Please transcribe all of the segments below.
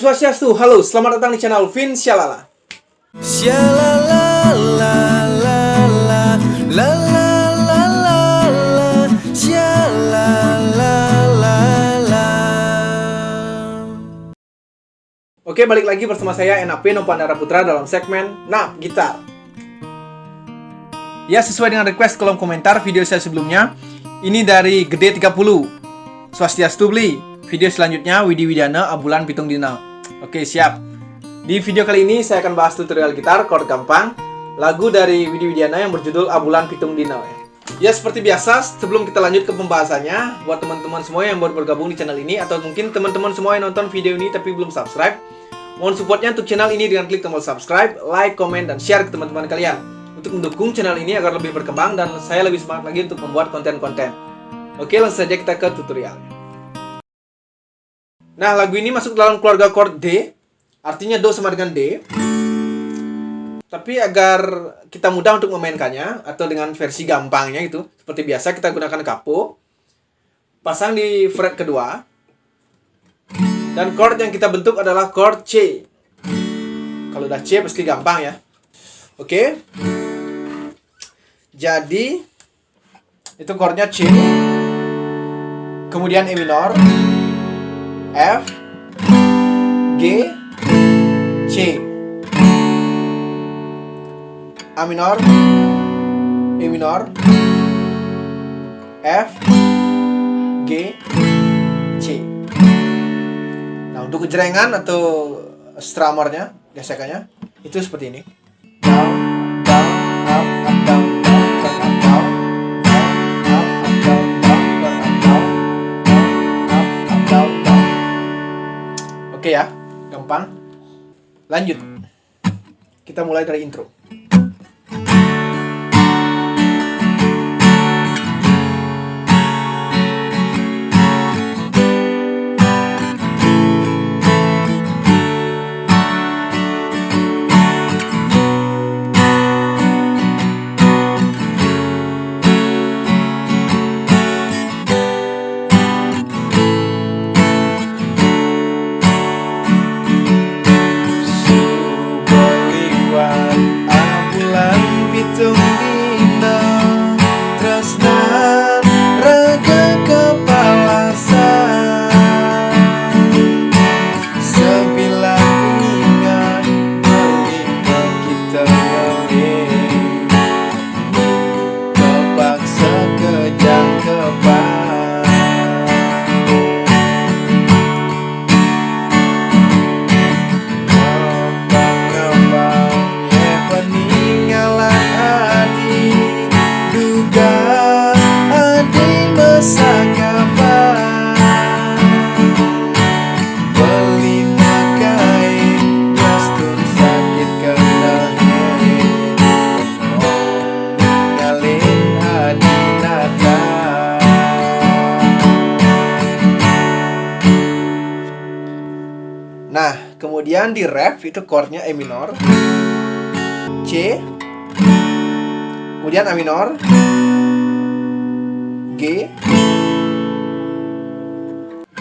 Swastiastu, halo, selamat datang di channel Vin Syalala. Oke, balik lagi bersama saya NAP Nopandara Putra dalam segmen Nap Gitar. Ya, sesuai dengan request kolom komentar video saya sebelumnya, ini dari Gede 30 Swastiastu beli. Video selanjutnya Widi Widana Abulan Pitung Dina. Oke, siap. Di video kali ini saya akan bahas tutorial gitar chord gampang, lagu dari Widi Widana yang berjudul Abulan Pitung Dina. Ya, seperti biasa, sebelum kita lanjut ke pembahasannya, buat teman-teman semua yang baru bergabung di channel ini, atau mungkin teman-teman semua yang nonton video ini tapi belum subscribe, mohon supportnya untuk channel ini dengan klik tombol subscribe, like, komen, dan share ke teman-teman kalian untuk mendukung channel ini agar lebih berkembang dan saya lebih semangat lagi untuk membuat konten-konten. Oke, langsung saja kita ke tutorialnya. Nah, lagu ini masuk dalam keluarga chord D, artinya Do sama dengan D. Tapi agar kita mudah untuk memainkannya, atau dengan versi gampangnya itu, seperti biasa kita gunakan capo, pasang di fret kedua, dan chord yang kita bentuk adalah chord C. Kalau udah C pasti gampang ya. Oke. Jadi itu chordnya C, kemudian E minor, F, G, C, A minor, E minor, F, G, C. Nah, untuk kejerengan atau strummernya, gesekannya itu seperti ini. Down, down, up, up, down, down, up, up, down, down, up, up, down, down, up, up, down, down, up, up, down, down. Oke ya, gampang. Lanjut. Kita mulai dari intro. Nah, kemudian di ref itu chordnya E minor, C, kemudian A minor, G,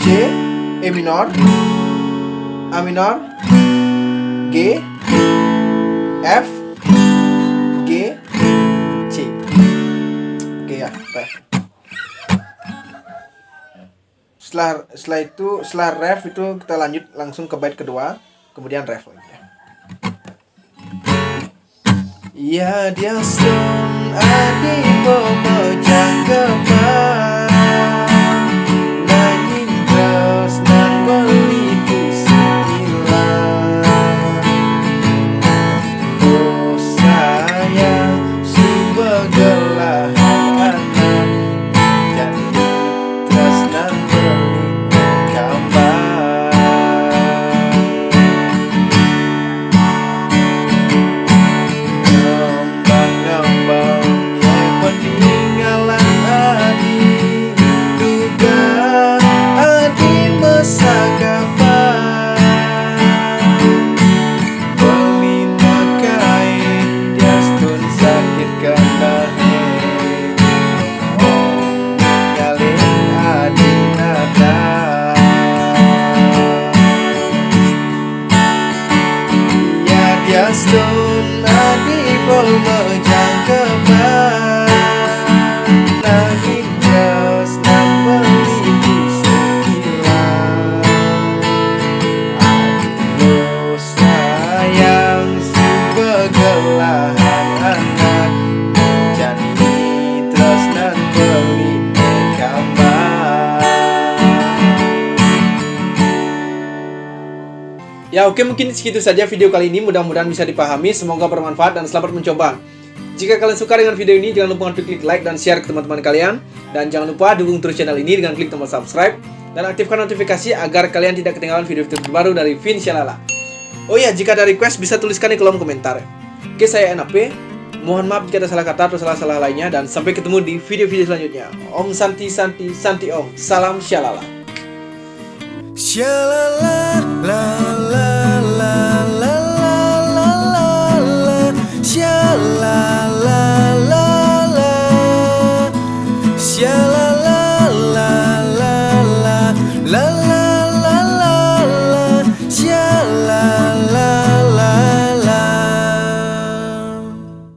C, E minor, A minor, G, F, G, C. Oke ya, ref. Setelah ref itu kita lanjut langsung ke bait kedua, kemudian ref lagi ya. Ya dia son adi pemecah kembang, nanging terus nan melipu silang. Oh sayang subegelahan anak jadi terus nan peninggalan nadi pemejang kembang langit tresna peliti sekilas aduh sayang subegelahan anak jadi tresna peliti kembang. Ya oke, mungkin segitu saja video kali ini, mudah-mudahan bisa dipahami, semoga bermanfaat dan selamat mencoba. Jika kalian suka dengan video ini, jangan lupa untuk klik like dan share ke teman-teman kalian. Dan jangan lupa dukung terus channel ini dengan klik tombol subscribe dan aktifkan notifikasi agar kalian tidak ketinggalan video-video terbaru dari Vinshalala. Oh ya, jika ada request bisa tuliskan di kolom komentar. Oke, saya NAP, mohon maaf jika ada salah kata atau salah-salah lainnya, dan sampai ketemu di video-video selanjutnya. Om Santi Santi Santi Om, salam Shalala. Shalala la